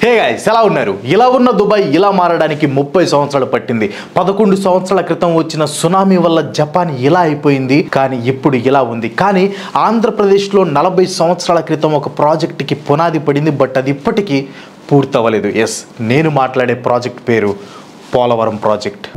Hey guys, ఎలా ఉన్నారు? ఇలా ఉన్న దుబాయ్ ఇలా మారడానికి 30 సంవత్సరాలు పట్టింది. 11 సంవత్సరాల క్రితం వచ్చిన సునామీ వల్ల జపాన్ ఇలా అయిపోయింది, కానీ ఇప్పుడు ఇలా ఉంది. కానీ ఆంధ్రప్రదేశ్లో 40 సంవత్సరాల క్రితం ఒక ప్రాజెక్ట్కి పునాది పడింది, బట్ అది ఇప్పటికీ పూర్తవ్వలేదు. ఎస్, నేను మాట్లాడే ప్రాజెక్ట్ పేరు పోలవరం ప్రాజెక్ట్.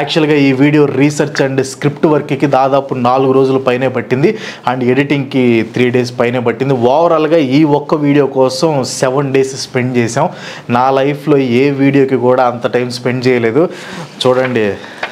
యాక్చువల్గా ఈ వీడియో రీసెర్చ్ అండ్ స్క్రిప్ట్ వర్క్కి దాదాపు 4 రోజుల పైనే పట్టింది, అండ్ ఎడిటింగ్కి 3 డేస్ పైనే పట్టింది. ఓవరాల్గా ఈ ఒక్క వీడియో కోసం 7 డేస్ స్పెండ్ చేసాం. నా లైఫ్లో ఏ వీడియోకి కూడా అంత టైం స్పెండ్ చేయలేదు. చూడండి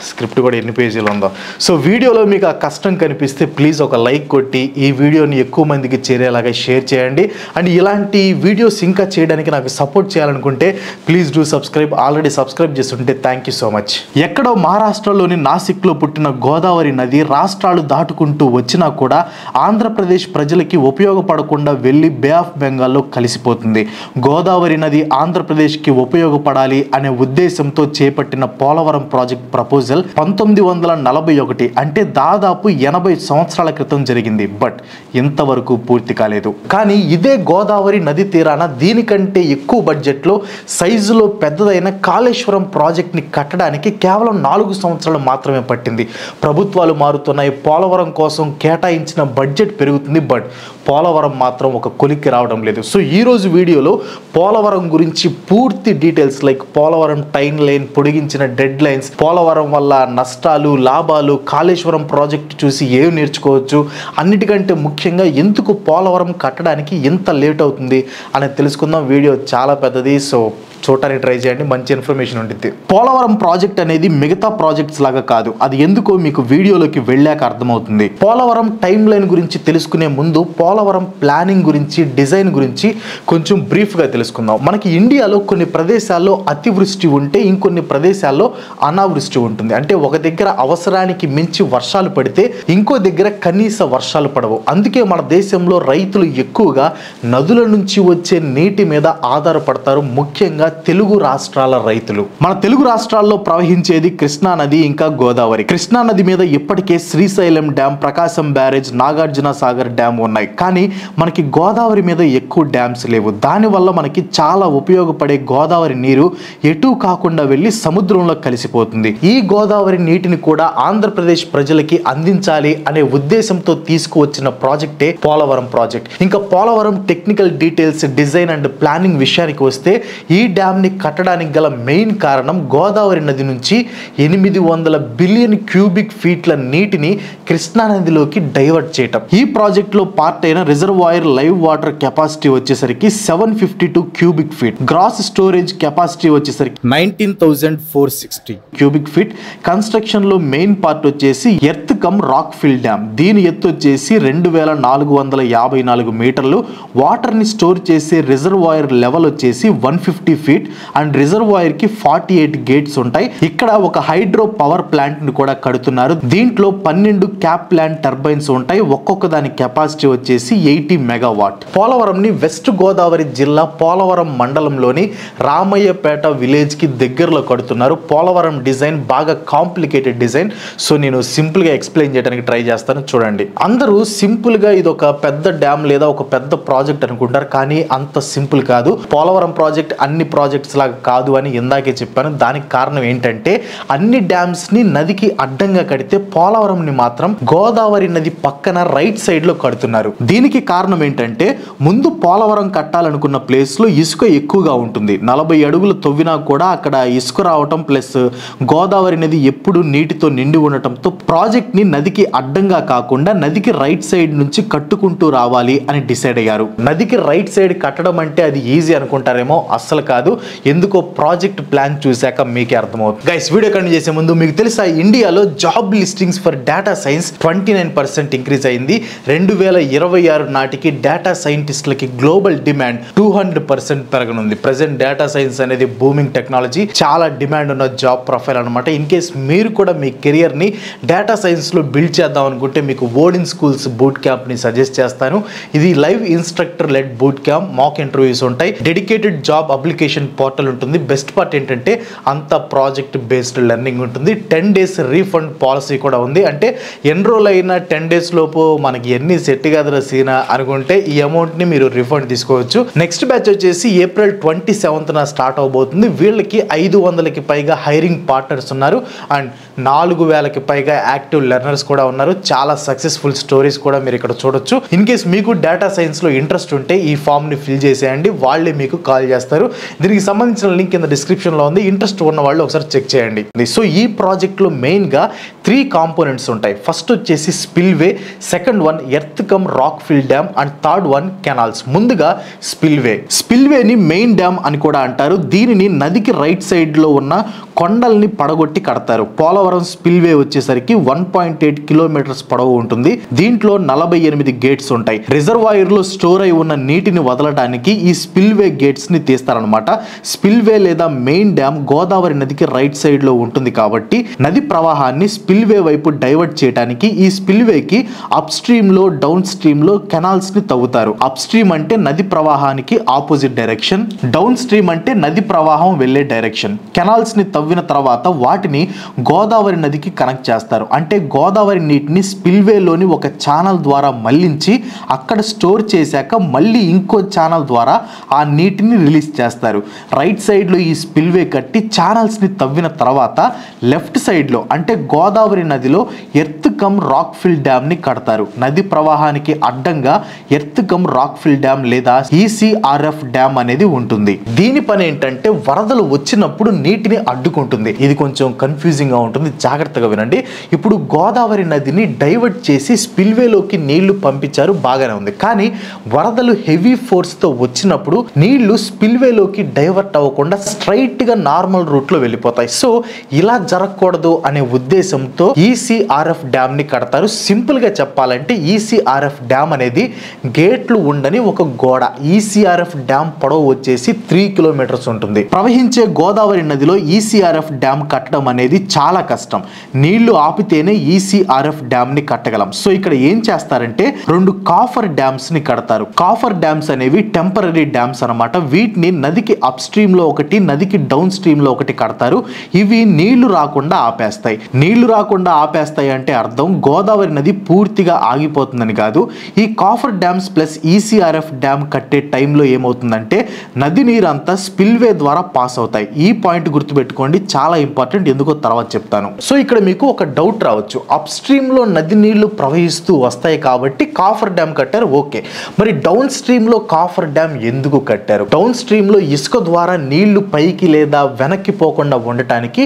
స్క్రిప్ట్ కూడా ఎన్ని పేజీలు ఉందో. సో వీడియోలో మీకు ఆ కష్టం కనిపిస్తే ప్లీజ్ ఒక లైక్ కొట్టి ఈ వీడియోని ఎక్కువ మందికి చేరేలాగా షేర్ చేయండి. అండ్ ఇలాంటి వీడియోస్ ఇంకా చేయడానికి నాకు సపోర్ట్ చేయాలనుకుంటే please do subscribe. Already subscribe చేస్తుంటే థ్యాంక్ యూ సో మచ్. ఎక్కడో మహారాష్ట్రలోని నాసిక్లో పుట్టిన గోదావరి నది రాష్ట్రాలు దాటుకుంటూ వచ్చినా కూడా ఆంధ్రప్రదేశ్ ప్రజలకి ఉపయోగపడకుండా వెళ్ళి బే ఆఫ్ బెంగాల్లో కలిసిపోతుంది. గోదావరి నది ఆంధ్రప్రదేశ్కి ఉపయోగపడాలి అనే ఉద్దేశంతో చేపట్టిన పోలవరం ప్రాజెక్ట్ ప్రపోజల్ 1941 అంటే దాదాపు 80 సంవత్సరాల క్రితం జరిగింది, బట్ ఇంతవరకు పూర్తి కాలేదు. కానీ ఇదే గోదావరి నది తీరాన దీనికంటే ఎక్కువ బడ్జెట్లో సైజులో పెద్దదైన కాళేశ్వరం ప్రాజెక్ట్ని కట్టడానికి కేవలం 4 సంవత్సరాలు మాత్రమే పట్టింది. ప్రభుత్వాలు మారుతున్నాయి, పోలవరం కోసం కేటాయించిన బడ్జెట్ పెరుగుతుంది, బట్ పోలవరం మాత్రం ఒక కొలిక్కి రావడం లేదు. సో ఈరోజు వీడియోలో పోలవరం గురించి పూర్తి details, like Polavaram timeline, పొడిగించిన డెడ్ లైన్స్, పోలవరం వల్ల నష్టాలు, లాభాలు, కాళేశ్వరం ప్రాజెక్ట్ చూసి ఏం నేర్చుకోవచ్చు, అన్నిటికంటే ముఖ్యంగా ఎందుకు పోలవరం కట్టడానికి ఎంత లేట్ అవుతుంది అనేది తెలుసుకుందాం. వీడియో చాలా పెద్దది, సో చూడటానికి ట్రై చేయండి, మంచి ఇన్ఫర్మేషన్ ఉంటుంది. పోలవరం ప్రాజెక్ట్ అనేది మిగతా ప్రాజెక్ట్స్ లాగా కాదు, అది ఎందుకో మీకు వీడియోలోకి వెళ్ళాక అర్థమవుతుంది. పోలవరం టైం లైన్ గురించి తెలుసుకునే ముందు పోలవరం ప్లానింగ్ గురించి, డిజైన్ గురించి కొంచెం బ్రీఫ్గా తెలుసుకుందాం. మనకి ఇండియాలో కొన్ని ప్రదేశాల్లో అతివృష్టి ఉంటే ఇంకొన్ని ప్రదేశాల్లో అనావృష్టి ఉంటుంది. అంటే ఒక దగ్గర అవసరానికి మించి వర్షాలు పడితే ఇంకో దగ్గర కనీస వర్షాలు పడవు. అందుకే మన దేశంలో రైతులు ఎక్కువగా నదుల నుంచి వచ్చే నీటి మీద ఆధారపడతారు, ముఖ్యంగా తెలుగు రాష్ట్రాల రైతులు. మన తెలుగు రాష్ట్రాల్లో ప్రవహించేది కృష్ణా నది, ఇంకా గోదావరి. కృష్ణా నది మీద ఇప్పటికే శ్రీశైలం డ్యామ్, ప్రకాశం బ్యారేజ్, నాగార్జున సాగర్ డ్యామ్ ఉన్నాయి. కానీ మనకి గోదావరి మీద ఎక్కువ డ్యామ్స్ లేవు. దానివల్ల మనకి చాలా ఉపయోగపడే గోదావరి నీరు ఎటు కాకుండా వెళ్ళి సముద్రంలో కలిసిపోతుంది. ఈ గోదావరి నీటిని కూడా ఆంధ్రప్రదేశ్ ప్రజలకి అందించాలి అనే ఉద్దేశంతో తీసుకువచ్చిన ప్రాజెక్టే పోలవరం ప్రాజెక్ట్. ఇంకా Polavaram technical details, design and planning విషయానికి వస్తే ఈ డ్యామ్ని కట్టడానికి గల మెయిన్ కారణం గోదావరి నది నుంచి 800 బిలియన్ క్యూబిక్ ఫీట్ల నీటిని కృష్ణా నదిలోకి డైవర్ట్ చేయటం. ఈ ప్రాజెక్ట్లో పార్ట్ అయిన రిజర్వాయర్ లైవ్ వాటర్ కెపాసిటీ వచ్చేసరికి 752 cubic feet, gross storage capacity వచ్చేసరికి 19,460 క్యూబిక్ ఫీట్. కన్స్ట్రక్షన్ లో మెయిన్ పార్ట్ వచ్చేసి earth cum rock fill dam. దీని ఎత్తు వచ్చేసి 2,454 మీటర్లు. వాటర్ ని స్టోర్ చేసే రిజర్వాయర్ లెవెల్ వచ్చేసి 150 ఫీట్ అండ్ రిజర్వాయర్ కి 48 గేట్స్ ఉంటాయి. ఇక్కడ ఒక హైడ్రో పవర్ ప్లాంట్ ని కూడా కడుతున్నారు. దీంట్లో 12 క్యాప్ ప్లాంట్ టర్బైన్స్ ఉంటాయి. ఒక్కొక్క దాని కెపాసిటీ వచ్చేసి 80 మెగావాట్. పోలవరం ని వెస్ట్ గోదావరి జిల్లా పోలవరం మండలంలోని రామయ్యపేట విలేజ్ కి దగ్గరలో కడుతున్నారు. పోలవరం డిజైన్ బాగా కాంప్లికేటెడ్ డిజైన్, సో నేను సింపుల్ గా ఎక్స్ప్లెయిన్ చేయడానికి ట్రై చేస్తాను. చూడండి, అందరూ సింపుల్ గా ఇది ఒక పెద్ద డ్యామ్ లేదా ఒక పెద్ద ప్రాజెక్ట్ అనుకుంటారు, కానీ అంత సింపుల్ కాదు. పోలవరం ప్రాజెక్ట్ అన్ని ప్రాజెక్ట్స్ లాగా కాదు అని ఇందాకే చెప్పాను. దానికి కారణం ఏంటంటే అన్ని డ్యామ్స్ ని నదికి అడ్డంగా కడితే పోలవరం ని మాత్రం గోదావరి నది పక్కన రైట్ సైడ్ లో కడుతున్నారు. దీనికి కారణం ఏంటంటే ముందు పోలవరం కట్టాలనుకున్న ప్లేస్ లో ఇసుక ఎక్కువగా ఉంటుంది. 40 అడుగులు తవ్వినా కూడా అక్కడ ఇసుక రావటం ప్లస్ గోదావరి నది ఎప్పుడు నీటితో నిండి ఉండటంతో ప్రాజెక్ట్ ని నదికి అడ్డంగా కాకుండా నదికి రైట్ సైడ్ నుంచి కట్టుకుంటూ రావాలి అని డిసైడ్ అయ్యారు. నదికి రైట్ సైడ్ కట్టడం అంటే అది ఈజీ అనుకుంటారేమో, అస్సలు కాదు. కాదు, ఎందుకో ప్రాజెక్ట్ ప్లాన్ చూశాక మీకే అర్థమవుతుంది. గైస్, వీడియో కంటిన్యూ చేసే ముందు మీకు తెలుసా, ఇండియాలో job listings for data science 29% increase అయింది. 2026 నాటికి డేటా సైంటిస్టులకి గ్లోబల్ డిమాండ్ 200% పెరగనుంది. ప్రెసెంట్ డేటా సైన్స్ అనేది బూమింగ్ టెక్నాలజీ, చాలా డిమాండ్ ఉన్న జాబ్ ప్రొఫైల్ అనమాట. ఇన్ కేస్ మీరు కూడా మీ కెరియర్ని డేటా సైన్స్లో బిల్డ్ చేద్దాం అనుకుంటే మీకు ఓడిన్ స్కూల్స్ బూట్ క్యాంప్ని సజెస్ట్ చేస్తాను. ఇది live instructor led boot camp, mock interviews ఉంటాయి, డెడికేటెడ్ జాబ్ అప్లికేషన్ పోర్టల్ ఉంటుంది. బెస్ట్ పార్ట్ ఏంటంటే అంత ప్రాజెక్ట్ బేస్డ్ లెర్నింగ్ ఉంటుంది. 10 days రీఫండ్ పాలసీ కూడా ఉంది. అంటే ఎన్రోల్ అయిన 10 days లోపు మనకి ఎన్ని సెట్ కాదురా సీనా అనుకుంటే ఈ అమౌంట్ని మీరు రిఫండ్ తీసుకోవచ్చు. నెక్స్ట్ బ్యాచ్ వచ్చేసి April 27న స్టార్ట్ అవబోతుంది. వీళ్ళకి 500కి పైగా హైరింగ్ పార్ట్నర్స్ ఉన్నారు అండ్ 4000కి పైగా యాక్టివ్ లెర్నర్స్ కూడా ఉన్నారు. చాలా సక్సెస్ఫుల్ స్టోరీస్ కూడా మీరు ఇక్కడ చూడొచ్చు. ఇన్ కేస్ మీకు డేటా సైన్స్లో ఇంట్రెస్ట్ ఉంటే ఈ ఫామ్ని ఫిల్ చేసేయండి, వాళ్ళే మీకు కాల్ చేస్తారు. దీనికి సంబంధించిన లింక్ కింద డిస్క్రిప్షన్లో ఉంది. ఇంట్రెస్ట్ ఉన్న వాళ్ళు ఒకసారి చెక్ చేయండి. సో ఈ ప్రాజెక్ట్లో మెయిన్గా 3 కాంపోనెంట్స్ ఉంటాయి. ఫస్ట్ వచ్చేసి spillway, second one earth cum rock fill dam and third one canals. ముందుగా స్పిల్వేని మెయిన్ డ్యామ్ అని కూడా అంటారు. దీనిని నదికి రైట్ సైడ్లో ఉన్న కొండల్ని పడగొట్టి కడతారు. పోలవరం స్పిల్వే వచ్చేసరికి 1.8 కిలోమీటర్స్ పొడవు ఉంటుంది. దీంట్లో 48 గేట్స్ ఉంటాయి. రిజర్వాయర్ లో స్టోర్ అయి ఉన్న నీటిని వదలడానికి ఈ స్పిల్వే గేట్స్ ని తీస్తారనమాట. స్పిల్వే లేదా మెయిన్ డ్యామ్ గోదావరి నదికి రైట్ సైడ్ లో ఉంటుంది కాబట్టి నది ప్రవాహాన్ని స్పిల్వే వైపు డైవర్ట్ చేయడానికి ఈ స్పిల్వేకి అప్ స్ట్రీమ్ లో డౌన్ స్ట్రీమ్ లో కెనాల్స్ ని తవ్వుతారు. అప్ స్ట్రీమ్ అంటే నది ప్రవాహానికి ఆపోజిట్ డైరెక్షన్, డౌన్ స్ట్రీమ్ అంటే నది ప్రవాహం వెళ్లే డైరెక్షన్. కెనాల్స్ ని తవ్విన తర్వాత వాటిని గోదావరి నదికి కనెక్ట్ చేస్తారు. అంటే గోదావరి నీటిని స్పిల్వేలోని ఒక ఛానల్ ద్వారా మళ్లించి అక్కడ స్టోర్ చేశాక మళ్ళీ ఇంకో ఛానల్ ద్వారా ఆ నీటిని రిలీజ్ చేస్తారు. రైట్ సైడ్లో ఈ స్పిల్వే కట్టి ఛానల్స్ని తవ్విన తర్వాత లెఫ్ట్ సైడ్లో అంటే గోదావరి నదిలో ఎర్త్ కమ్ రాక్ ఫిల్ డ్యామ్ని కడతారు. నది ప్రవాహానికి అడ్డంగా earth cum rock fill dam లేదా ECRF డ్యామ్ అనేది ఉంటుంది. దీని పని ఏంటంటే వరదలు వచ్చినప్పుడు నీటిని అడ్డుకుంటుంది. ఇది కొంచెం కన్ఫ్యూజింగ్ గా ఉంటుంది, జాగ్రత్తగా వినండి. ఇప్పుడు గోదావరి నదిని డైవర్ట్ చేసి స్పిల్వేలోకి నీళ్లు పంపించారు, బాగానే ఉంది. కానీ వరదలు హెవీ ఫోర్స్ తో వచ్చినప్పుడు నీళ్లు స్పిల్వేలోకి డైవర్ట్ అవ్వకుండా స్ట్రైట్ గా నార్మల్ రూట్ లో వెళ్ళిపోతాయి. సో ఇలా జరగకూడదు అనే ఉద్దేశంతో ECRF డ్యామ్ ని కడతారు. సింపుల్ గా చెప్పాలంటే ECRF డ్యామ్ అనేది గేట్లు ఉండని ఒక గోడ. ECRF డ్యామ్ పొడవు వచ్చేసి 3 కిలోమీటర్స్ ఉంటుంది. ప్రవహించే గోదావరి నదిలో ECRF డ్యామ్ కట్టడం అనేది చాలా కష్టం. నీళ్లు ఆపితేనే ECRF డ్యామ్ ని కట్టగలం. సో ఇక్కడ ఏం చేస్తారంటే 2 కాఫర్ డ్యామ్స్ ని కడతారు. కాఫర్ డ్యామ్స్ అనేవి టెంపరరీ డ్యామ్స్ అన్నమాట. వీటిని నదికి అప్ స్ట్రీమ్ లో ఒకటి, నదికి డౌన్ స్ట్రీమ్ లో ఒకటి కడతారు. ఇవి నీళ్లు రాకుండా ఆపేస్తాయి. నీళ్లు రాకుండా ఆపేస్తాయి అంటే అర్థం గోదావరి నది పూర్తిగా ఆగిపోతుందని కాదు. ఈ coffer dams plus ECRF dam కట్టే టైంలో ఏమవుతుందంటే నది నీరు అంతా స్పిల్వే ద్వారా పాస్ అవుతాయి. ఈ పాయింట్ గుర్తుపెట్టుకోండి, చాలా ఇంపార్టెంట్, ఎందుకో తర్వాత చెప్తాను. సో ఇక్కడ మీకు ఒక డౌట్ రావచ్చు, అప్ స్ట్రీమ్ లో నది నీళ్లు ప్రవహిస్తూ వస్తాయి కాబట్టి కాఫర్ డ్యామ్ కట్టారు, ఓకే. మరి డౌన్ స్ట్రీమ్ లో కాఫర్ డ్యామ్ ఎందుకు కట్టారు? డౌన్ స్ట్రీమ్ లో ఇసుక ద్వారా నీళ్లు పైకి లేదా వెనక్కి పోకుండా ఉండటానికి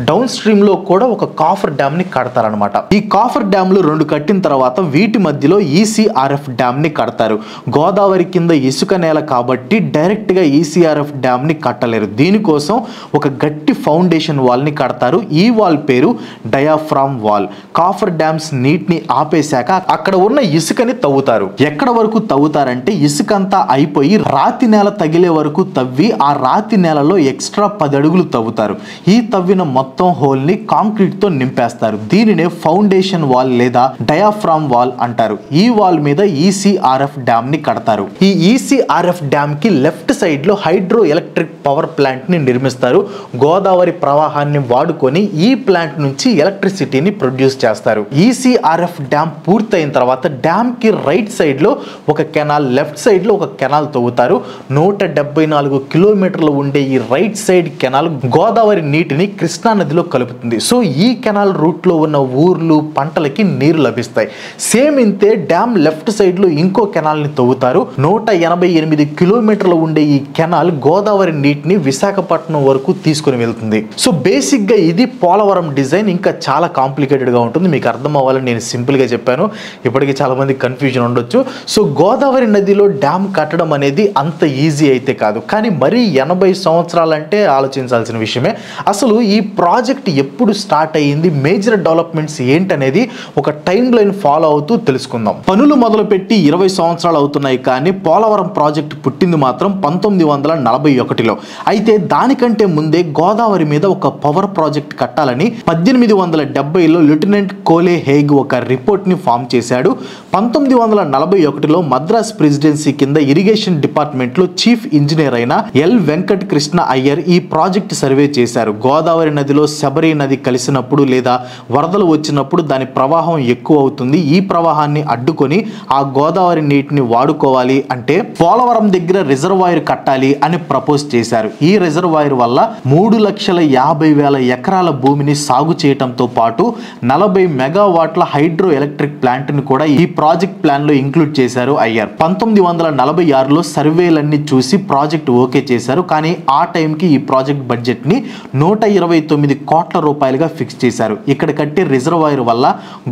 డౌన్ స్ట్రీమ్ లో కూడా ఒక కాఫర్ డ్యామ్ ని కడతారనమాట. ఈ కాఫర్ డ్యామ్లు 2 కట్టిన తర్వాత వీటి మధ్యలో ECRF డ్యామ్ ని కడతారు. గోదావరి కింద ఇసుక నేల కాబట్టి డైరెక్ట్ గా ECRF డ్యామ్ ని కట్టలేరు. దీనికోసం ఒక గట్టి ఫౌండేషన్ వాల్ ని కడతారు. ఈ వాల్ పేరు డయాఫ్రామ్ వాల్. కాఫర్ డ్యామ్స్ నీటిని ఆపేశాక అక్కడ ఉన్న ఇసుకని తవ్వుతారు. ఎక్కడ వరకు తవ్వుతారంటే ఇసుకంతా అయిపోయి రాతి నేల తగిలే వరకు తవ్వి ఆ రాతి నేలలో ఎక్స్ట్రా 10 అడుగులు తవ్వుతారు. ఈ తవ్విన మొత్తం హోల్ ని కాంక్రీట్ తో నింపేస్తారు. దీనినే ఫౌండేషన్ వాల్ లేదా డయాఫ్రామ్ వాల్ అంటారు. ఈ వాల్ మీద ECRF డ్యామ్ ని కడతారు. ఈ ECRF డ్యామ్ కి లెఫ్ట్ సైడ్ లో హైడ్రో ఎలక్ట్రిక్ పవర్ ప్లాంట్ ని నిర్మిస్తారు. గోదావరి ప్రవాహాన్ని వాడుకొని ఈ ప్లాంట్ నుంచి ఎలక్ట్రిసిటీని ప్రొడ్యూస్ చేస్తారు. ECRF డ్యామ్ పూర్తయిన తర్వాత డ్యామ్ కి రైట్ సైడ్ లో ఒక కెనాల్, లెఫ్ట్ సైడ్ లో ఒక కెనాల్ తవ్వుతారు. 174 కిలోమీటర్లు ఉండే ఈ రైట్ సైడ్ కెనాల్ గోదావరి నీటిని కృష్ణా నదిలో కలుపుతుంది. సో ఈ కెనాల్ రూట్ లో ఉన్న ఊర్లు పంటలకి నీరు లభిస్తాయి. సేమ్ ఇంతే డ్యామ్ లెఫ్ట్ సైడ్ లో ఇంకో కెనాల్ ని తవ్వుతారు. 188 కిలోమీటర్లు ఉండే ఈ కెనాల్ గోదావరి నీటిని విశాఖపట్నం వరకు తీసుకుని వెళ్తుంది. సో బేసిక్ గా ఇది పోలవరం డిజైన్. ఇంకా చాలా కాంప్లికేటెడ్ గా ఉంటుంది. మీకు అర్థం అవ్వాలని నేను సింపుల్ గా చెప్పాను. ఇప్పటికీ చాలా మంది కన్ఫ్యూజన్ ఉండొచ్చు. సో గోదావరి నదిలో డ్యామ్ కట్టడం అనేది అంత ఈజీ అయితే కాదు. కానీ మరీ 80 సంవత్సరాలంటే ఆలోచించాల్సిన విషయమే. అసలు ఈ ప్రాజెక్ట్ ఎప్పుడు స్టార్ట్ అయ్యింది, మేజర్ డెవలప్మెంట్స్ ఏంటనేది ఒక టైం లైన్ ఫాలో అవుతూ తెలుసుకుందాం. పనులు మొదలుపెట్టి 20 సంవత్సరాలు అవుతున్నాయి. కానీ పోలవరం ప్రాజెక్ట్ పుట్టింది మాత్రం 1941లో. అయితే దానికంటే ముందే గోదావరి మీద ఒక పవర్ ప్రాజెక్ట్ కట్టాలని 1870లో లెఫ్టినెంట్ కోలే హేగ్ ఒక రిపోర్ట్ ని ఫామ్ చేశాడు. 1941లో మద్రాస్ ప్రెసిడెన్సీ కింద ఇరిగేషన్ డిపార్ట్మెంట్ లో చీఫ్ ఇంజనీర్ అయిన ఎల్ వెంకట కృష్ణ అయ్యర్ ఈ ప్రాజెక్ట్ సర్వే చేశారు. గోదావరి నదిలో శబరి నది కలిసినప్పుడు లేదా వరదలు వచ్చినప్పుడు దాని ప్రవాహం ఎక్కువ అవుతుంది. ఈ ప్రవాహాన్ని అడ్డుకొని ఆ గోదావరి నీటిని వాడుకోవాలి అంటే పోలవరం దగ్గర రిజర్వాయర్ కట్టాలి అని ప్రపోజ్ చేశారు. ఈ రిజర్వాయర్ వల్ల 3,50,000 ఎకరాల భూమిని సాగు చేయడంతో పాటు 40 మెగావాట్ల హైడ్రో ఎలక్ట్రిక్ ప్లాంట్ ని కూడా ఈ ప్రాజెక్ట్ ప్లాన్ లో ఇంక్లూడ్ చేశారు అయ్యారు. 1946లో సర్వేలన్నీ చూసి ప్రాజెక్ట్ ఓకే చేశారు. కానీ ఆ టైంకి ఈ ప్రాజెక్ట్ బడ్జెట్ ని 129 కోట్ల రూపాయలుగా ఫిక్స్ చేశారు. ఇక్కడ కట్టే రిజర్వాయర్ వల్ల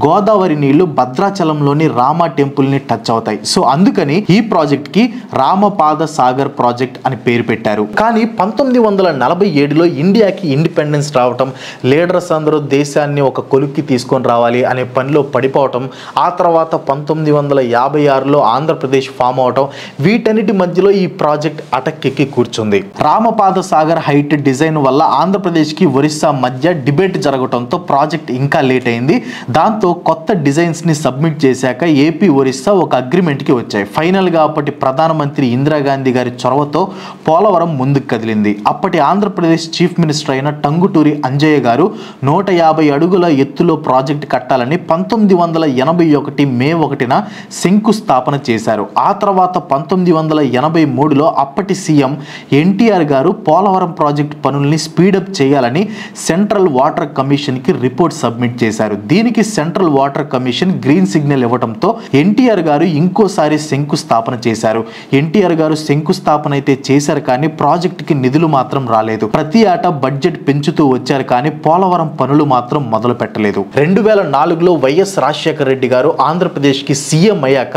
గోదావరి నీళ్లు భద్రాచలంలోని రామ టెంపుల్ ని టచ్ అవుతాయి. సో అందుకని ఈ ప్రాజెక్ట్ కి రామపాద సాగర్ ప్రాజెక్ట్ అని పేరు పెట్టారు. కానీ 1947లో ఇండియాకి ఇండిపెండెన్స్ రావటం, లీడర్స్ అందరూ దేశాన్ని ఒక కొలుక్కి తీసుకొని రావాలి అనే పనిలో పడిపోవటం, ఆ తర్వాత 1956లో ఆంధ్రప్రదేశ్ ఫామ్ అవటం, వీటన్నిటి మధ్యలో ఈ ప్రాజెక్ట్ అటక్కెక్కి కూర్చుంది. రామపాద సాగర్ హైట్ డిజైన్ వల్ల ఆంధ్రప్రదేశ్ కి ఒరిస్సా మధ్య డిబేట్ జరగడంతో ప్రాజెక్ట్ ఇంకా లేట్ అయింది. దాంతో కొత్త డిజైన్స్ ని సబ్మిట్ చేశాక ఏపీ ఒరిస్సా ఒక అగ్రిమెంట్ కి వచ్చాయి. ఫైనల్ గా అప్పటి ప్రధానమంత్రి ఇందిరాగాంధీ గారి చొరవతో పోలవరం ముందుకు కదిలింది. అప్పటి ఆంధ్రప్రదేశ్ చీఫ్ మినిస్టర్ అయిన టంగుటూరి అంజయ్య గారు 150 అడుగుల ఎత్తులో ప్రాజెక్ట్ కట్టాలని 1981 మే 1న శంకుస్థాపన చేశారు. ఆ తర్వాత 1983లో అప్పటి సీఎం ఎన్టీఆర్ గారు పోలవరం ప్రాజెక్ట్ పనుల్ని స్పీడప్ చేయాలని సెంట్రల్ వాటర్ కమిషన్ కి రిపోర్ట్ సబ్మిట్ చేశారు. దీనికి central water commission green signal ఇవ్వడంతో ఎన్టీఆర్ గారు ఇంకోసారి శంకుస్థాపన చేశారు. ఎన్టీఆర్ గారు శంకుస్థాపన అయితే చేశారు కానీ ప్రాజెక్ట్ కి నిధులు మాత్రం రాలేదు. ప్రతి ఏటా బడ్జెట్ పెంచుతూ వచ్చారు కానీ పోలవరం పనులు మాత్రం మొదలు పెట్టలేదు. 2004లో వైఎస్ రాజశేఖర రెడ్డి గారు ఆంధ్రప్రదేశ్ కి సీఎం అయ్యాక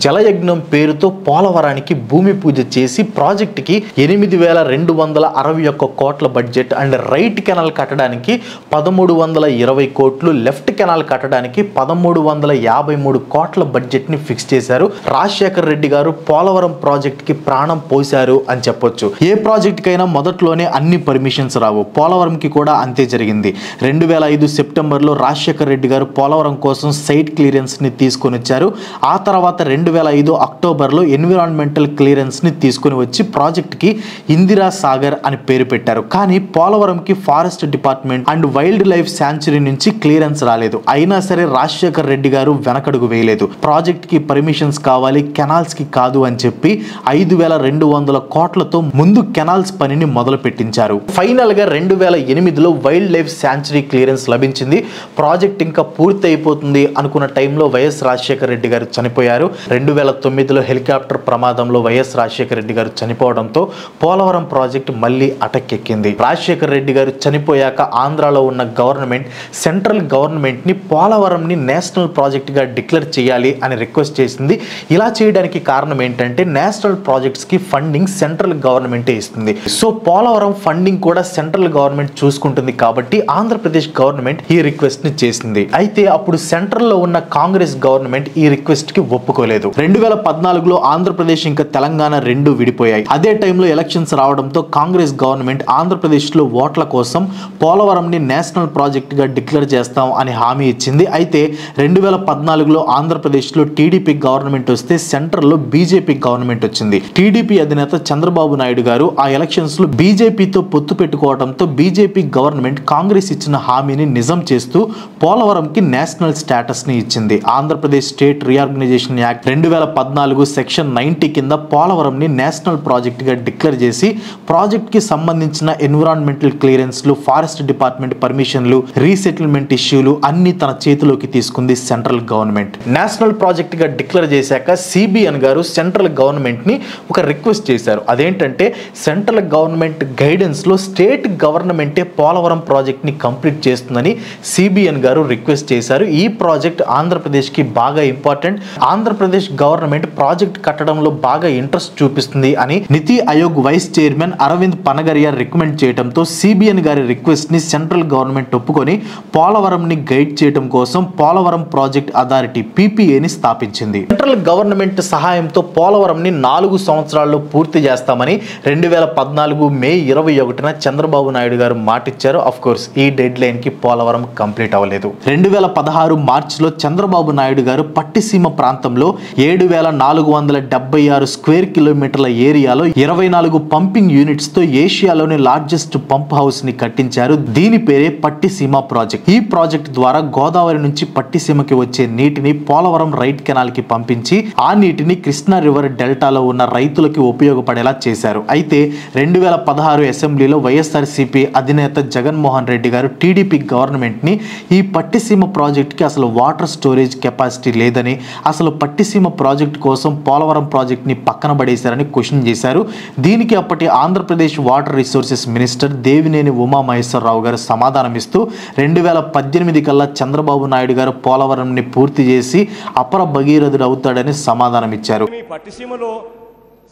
జలయజ్ఞం పేరుతో పోలవరానికి భూమి పూజ చేసి ప్రాజెక్ట్ కి 8,261 కోట్ల బడ్జెట్ అండ్ రైట్ కెనాల్ కట్టడానికి 1,320 కోట్లు, లెఫ్ట్ కెనాల్ కట్టడానికి 1,353 కోట్ల బడ్జెట్ ని ఫిక్స్ చేశారు. రాజశేఖర రెడ్డి గారు పోలవరం ప్రాజెక్ట్ కి ప్రాణం పోశారు అని చెప్పొచ్చు. ఏ ప్రాజెక్ట్ కైనా మొదట్లోనే అన్ని పర్మిషన్స్ రావు. పోలవరం కి కూడా అంతే జరిగింది. 2005 సెప్టెంబర్లో రాజశేఖర రెడ్డి గారు పోలవరం కోసం సైట్ క్లియరెన్స్ ని తీసుకొని వచ్చారు. ఆ తర్వాత 2005 అక్టోబర్లో ఎన్విరాన్మెంటల్ క్లియరెన్స్ ని తీసుకొని వచ్చి ప్రాజెక్ట్ కి ఇందిరా సాగర్ అని పేరు పెట్టారు. కానీ పోలవరం కి forest department and wild life sanctuary నుంచి క్లియరెన్స్ రాలేదు. అయినా సరే రాజశేఖర రెడ్డి గారు వెనకడుగు వేయలేదు. ప్రాజెక్ట్ కి పర్మిషన్స్ కావాలి, కెనాల్స్ కి కాదు అని చెప్పి 5,200 కోట్లతో ముందు కెనాల్స్ పనిని మొదలు పెట్టించారు. ఫైనల్ గా 2008లో వైల్డ్ లైఫ్ శాంచురీ క్లియరెన్స్ లభించింది. ప్రాజెక్ట్ ఇంకా పూర్తి అయిపోతుంది అనుకున్న టైంలో వైఎస్ రాజశేఖర రెడ్డి గారు చనిపోయారు. 2009లో హెలికాప్టర్ ప్రమాదంలో వైఎస్ రాజశేఖర రెడ్డి గారు చనిపోవడంతో పోలవరం ప్రాజెక్ట్ మళ్ళీ అటకెక్కింది. రాజశేఖర రెడ్డి గారు చనిపోయాక ఆంధ్రాలో ఉన్న గవర్నమెంట్ సెంట్రల్ గవర్నమెంట్ ని పోలవరం ని నేషనల్ ప్రాజెక్ట్ గా డిక్లేర్ చేయాలి అని రిక్వెస్ట్ చేసింది. ఇలా చేయడానికి కారణం ఏంటంటే నేషనల్ ప్రాజెక్ట్స్ కి ఫండింగ్ సెంట్రల్ గవర్నమెంటే ఇస్తుంది. సో పోలవరం ఫండింగ్ కూడా సెంట్రల్ గవర్నమెంట్ చూసుకుంటుంది కాబట్టి ఆంధ్రప్రదేశ్ గవర్నమెంట్ ఈ రిక్వెస్ట్ ని చేసింది. అయితే అప్పుడు సెంట్రల్ లో ఉన్న కాంగ్రెస్ గవర్నమెంట్ ఈ రిక్వెస్ట్ కి ఒప్పుకోలేదు. 2014లో ఆంధ్రప్రదేశ్ ఇంకా తెలంగాణ రెండు విడిపోయాయి. అదే టైంలో ఎలక్షన్స్ రావడంతో కాంగ్రెస్ గవర్నమెంట్ ఆంధ్రప్రదేశ్ లో ఓట్ల కోసం పోలవరం ని నేషనల్ ప్రాజెక్ట్ గా డిక్లేర్ చేస్తాం అని హామీ ఇచ్చింది. అయితే 2014లో ఆంధ్రప్రదేశ్ లో టీడీపీ గవర్నమెంట్ వస్తే సెంట్రల్ లో బీజేపీ గవర్నమెంట్ వచ్చింది. టీడీపీ అధినేత చంద్రబాబు నాయుడు గారు ఆ ఎలక్షన్స్ లో బీజేపీతో పొత్తు పెట్టుకోవడంతో బీజేపీ గవర్నమెంట్ కాంగ్రెస్ ఇచ్చిన హామీని నిజం చేస్తూ పోలవరం కి నేషనల్ స్టేటస్ ని ఇచ్చింది. Andhra Pradesh state reorganisation act 2014 section 90 కింద పోలవరం ని నేషనల్ ప్రాజెక్ట్ గా డిక్లేర్ చేసి ప్రాజెక్ట్ కి సంబంధించిన ఎన్విరాన్మెంటల్ క్లియరెన్స్లు, ఫారెస్ట్ డిపార్ట్మెంట్ పర్మిషన్లు, రీసెటిల్మెంట్ ఇష్యూలు అన్ని తన చేతిలోకి తీసుకుంది సెంట్రల్ గవర్నమెంట్. నేషనల్ ప్రాజెక్ట్ గా డిక్లేర్ చేశాక సిబిఎన్ గారు సెంట్రల్ గవర్నమెంట్ ని ఒక రిక్వెస్ట్ చేశారు. అదేంటంటే సెంట్రల్ గవర్నమెంట్ గైడెన్స్ లో స్టేట్ గవర్నమెంటే పోలవరం ప్రాజెక్ట్ ని కంప్లీట్ చేస్తుందని సిబిఎన్ గారు రిక్వెస్ట్ చేశారు. ఈ ప్రాజెక్ట్ ఆంధ్రప్రదేశ్ కి బాగా ఇంపార్టెంట్, ఆంధ్రప్రదేశ్ గవర్నమెంట్ ప్రాజెక్ట్ కట్టడంలో బాగా ఇంట్రెస్ట్ చూపిస్తుంది అని నీతి Aayog vice chairman Arvind Panagariya recommend చేయడంతో సిబిఎన్ గారి రిక్వెస్ట్ ని సెంట్రల్ గవర్నమెంట్ ఒప్పుకొని పోలవరం ని గైడ్ చేయడం కోసం పోలవరం ప్రాజెక్ట్ అథారిటీ పిపిఏని స్థాపించింది. సెంట్రల్ గవర్నమెంట్ సహాయంతో పోలవరం ని 4 సంవత్సరాల్లో పూర్తి చేస్తామని 2014 మే 21న చంద్రబాబు నాయుడు గారు మాటిచ్చారు. ఆఫ్ కోర్స్ ఈ డెడ్ లైన్ కి పోలవరం కంప్లీట్ అవ్వలేదు. 2016 మార్చిలో చంద్రబాబు నాయుడు గారు పట్టిసీమ ప్రాంతంలో 7476 స్క్వేర్ కిలోమీటర్ల ఏరియాలో 24 పంపింగ్ యూనిట్స్ తో ఏషియాలోని లార్జెస్ట్ పంప్ హౌస్ ని కట్టించారు. దీని పేరే పట్టిసీమ ప్రాజెక్ట్. ఈ ప్రాజెక్ట్ ద్వారా గోదావరి నుంచి పట్టిసీమకి వచ్చే నీటిని పోలవరం రైట్ కెనాల్ కి పంపించి ఆ నీటిని కృష్ణా రివర్ డెల్టాలో ఉన్న రైతులకి ఉపయోగపడేలా చేశారు. అయితే 2016 అసెంబ్లీలో వైఎస్ఆర్సీపీ అధినేత జగన్మోహన్ రెడ్డి గారు టీడీపీ గవర్నమెంట్ ని ఈ పట్టిసీమ ప్రాజెక్ట్ కి అసలు వాటర్ స్టోరేజ్ కెపాసిటీ లేదని, అసలు పట్టిసీమ ప్రాజెక్ట్ కోసం పోలవరం ప్రాజెక్ట్ ని పక్కన పడేశారని క్వశ్చన్ చేశారు. దీనికి అప్పటి Andhra Pradesh water resources minister Devineni Umamaheswararao గారు సమాధానమిస్తూ 2018 కల్లా చంద్రబాబు నాయుడు గారు పోలవరం ని పూర్తి చేసి అపర భగీరథుడు అవుతాడని సమాధానం ఇచ్చారు. పట్టిసీమలో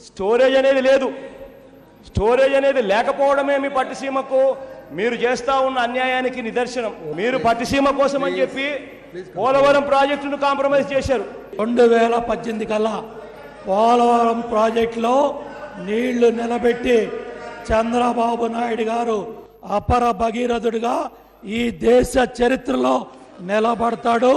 స్టోరేజ్ అనేది లేదు. స్టోరేజ్ అనేది లేకపోవడమే మీ పట్టిసీమకు మీరు చేస్తా ఉన్న అన్యాయానికి నిదర్శనం. మీరు పట్టిసీమ కోసం అని చెప్పి పోలవరం ప్రాజెక్టును కాంప్రమైజ్ చేశారు. 2018 కల్లా పోలవరం ప్రాజెక్టులో నీళ్లు నిలబెట్టి చంద్రబాబు నాయుడు గారు అపర భగీరథుడిగా ఈ దేశ చరిత్రలో నిలబడతాడు.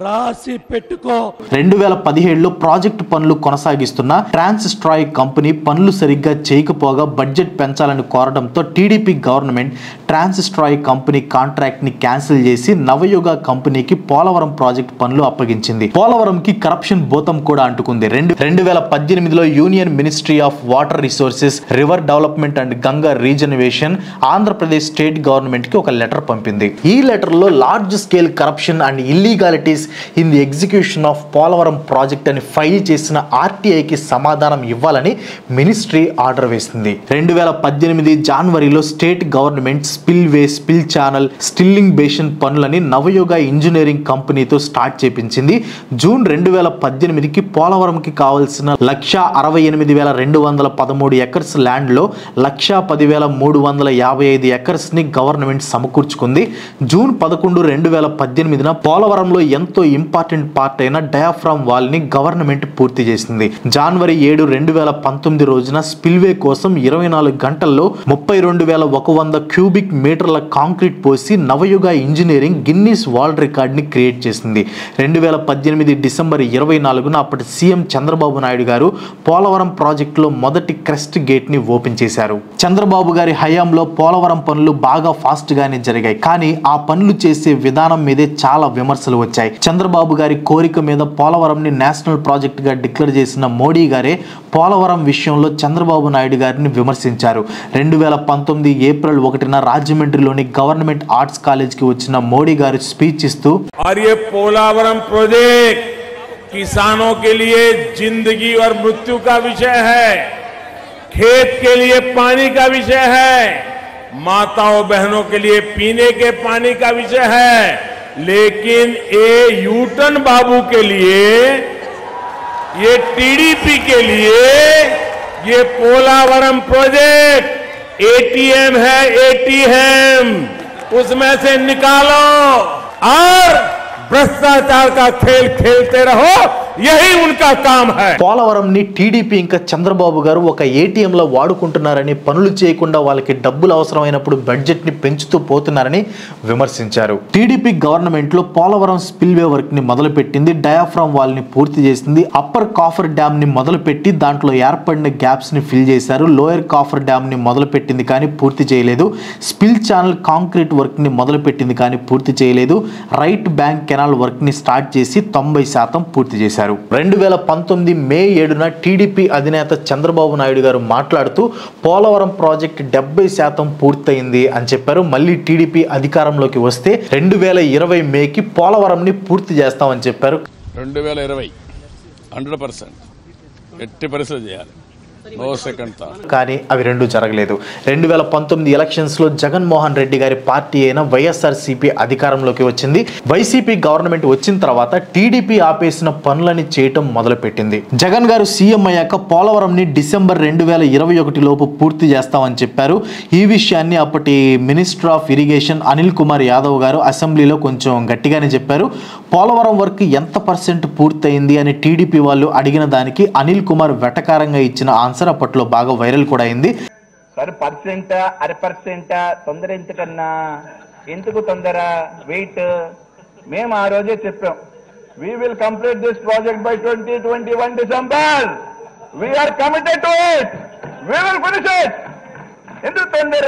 రాసి పెట్టుకో. 2017లో ప్రాజెక్టు పనులు కొనసాగిస్తున్న ట్రాన్స్స్ట్రాయ్ కంపెనీ పనులు సరిగ్గా చేయకపోగా బడ్జెట్ పెంచాలని కోరడంతో టీడీపీ గవర్నమెంట్ ట్రాన్స్స్ట్రాయ్ కంపెనీ కాంట్రాక్ట్ ని క్యాన్సిల్ చేసి నవయుగ కంపెనీకి పోలవరం ప్రాజెక్ట్ పనులు అప్పగించింది. పోలవరంకి కరప్షన్ భూతం కూడా అంటుకుంది. 2018లో union ministry of water resources, river development and Ganga regeneration Andhra Pradesh state government కి ఒక లెటర్ పంపింది. ఈ లెటర్ లో large scale corruption and illegalities in the execution of Polavaram project అని ఫైల్ చేసిన ఆర్టీఐకి సమాధానం ఇవ్వాలని మినిస్ట్రీ ఆర్డర్ వేసింది. 2018 జనవరిలో state government spillway, spill channel, stilling basin పనులని నవయుగ ఇంజనీరింగ్ కంపెనీతో స్టార్ట్ చేపించింది. జూన్ 2018కి పోలవరంకి కావాల్సిన 168,213 ఎకర్స్ ల్యాండ్ లో 110,355 ఎకర్స్ ని గవర్నమెంట్ సమకూర్చుకుంది. జూన్ 11, 2018న పోలవరంలో ఎంతో ఇంపార్టెంట్ పార్ట్ అయిన డయాఫ్రామ్ వాల్ ని గవర్నమెంట్ పూర్తి చేసింది. జనవరి 7, 2019 రోజున స్పిల్వే కోసం 24 గంటల్లో 32,100 క్యూబిక్ మీటర్ల కాంక్రీట్ పోసి నవయుగ ఇంజనీరింగ్ గిన్నీస్ వరల్డ్ రికార్డ్ ని క్రియేట్ చేసింది. 2018 డిసెంబర్ 24న అప్పటి సీఎం చంద్రబాబు నాయుడు గారు పోలవరం ప్రాజెక్ట్ లో మొదటి క్రెస్ట్ గేట్ ని ఓపెన్ చేశారు. చంద్రబాబు గారి హయాంలో పోలవరం పనులు బాగా ఫాస్ట్ గానే జరిగాయి. కానీ ఆ పనులు చేసే విధానం మీదే చాలా విమర్శలు వచ్చాయి. చంద్రబాబు గారి కోరిక మీద పోలవరం ని నేషనల్ ప్రాజెక్ట్ గా డిక్లేర్ చేసిన మోడీ గారే పోలవరం విషయంలో చంద్రబాబు నాయుడు గారిని విమర్శించారు. 2019 ఏప్రిల్ 1న రాజమండ్రిలోని గవర్నమెంట్ ఆర్ట్స్ కాలేజ్ కి వచ్చిన మోడీ గారు స్పీచ్ ఇస్తూ పోలవరం ప్రాజెక్ట్ किसानों के लिए जिंदगी और मृत्यु का विषय है, खेत के लिए पानी का विषय है, माताओं बहनों के लिए पीने के पानी का विषय है, लेकिन ये यूटन बाबू के लिए, ये टीडीपी के लिए ये पोलावरम प्रोजेक्ट एटीएम है, एटीएम उसमें से निकालो और भ्रष्टाचार का खेल खेलते रहो, यही उनका काम है. పోలవరం ని టీడీపీ ఇంకా చంద్రబాబు గారు ఒక ఏటీఎం లో వాడుకుంటున్నారని, పనులు చేయకుండా వాళ్ళకి డబ్బులు అవసరమైనప్పుడు బడ్జెట్ ని పెంచుతూ పోతున్నారని విమర్శించారు. టీడీపీ గవర్నమెంట్ లో పోలవరం స్పిల్వే వర్క్ ని మొదలుపెట్టింది, డయాఫ్రామ్ వాల్ ని పూర్తి చేసింది, అప్పర్ కాఫర్ డ్యామ్ ని మొదలుపెట్టి దాంట్లో ఏర్పడిన గ్యాప్స్ ని ఫిల్ చేశారు, లోయర్ కాఫర్ డ్యామ్ ని మొదలుపెట్టింది కానీ పూర్తి చేయలేదు, స్పిల్ ఛానల్ కాంక్రీట్ వర్క్ ని మొదలుపెట్టింది కానీ పూర్తి చేయలేదు, రైట్ బ్యాంక్ కెనాల్ వర్క్ ని స్టార్ట్ చేసి 90% పూర్తి చేశారు. చెప్పారు. 2019 మే 7న టీడీపీ అధినేత చంద్రబాబు నాయుడు గారు మాట్లాడుతూ పోలవరం ప్రాజెక్ట్ 70% పూర్తయింది అని చెప్పారు. మళ్ళీ టీడీపీ అధికారంలోకి వస్తే 2020 మేకి పోలవరంని పూర్తి చేస్తామని చెప్పారు. 2020 100% ఎట్టి పరిస్థితి చేయాలి, నో సెకండ్ థాట్. కానీ అవి రెండు జరగలేదు. 2019 ఎలక్షన్స్ లో జగన్మోహన్ రెడ్డి గారి పార్టీ అయిన వైఎస్ఆర్సీపీ అధికారంలోకి వచ్చింది. వైసీపీ గవర్నమెంట్ వచ్చిన తర్వాత టీడీపీ ఆపేసిన పనులని చేయటం మొదలుపెట్టింది. జగన్ గారు సీఎం అయ్యాక పోలవరంని డిసెంబర్ 2021 లోపు పూర్తి చేస్తామని చెప్పారు. ఈ విషయాన్ని అప్పటి minister of irrigation Anil Kumar Yadav గారు అసెంబ్లీలో కొంచెం గట్టిగానే చెప్పారు. పోలవరం వర్క్ ఎంత % పూర్తయింది అని టీడీపీ వాళ్ళు అడిగిన దానికి అనిల్ కుమార్ వెటకారంగా ఇచ్చిన ఆన్సర్ అప్పట్లో బాగా వైరల్ కూడా అయింది. సరే పర్సెంటా 1% తొందర ఎందుకన్నా, ఎందుకు తొందర, వెయిట్. మేము ఆ రోజే చెప్పాం, we will complete this project by 2021 December. We are committed to it. We will finish it. ఎందుకు తొందర,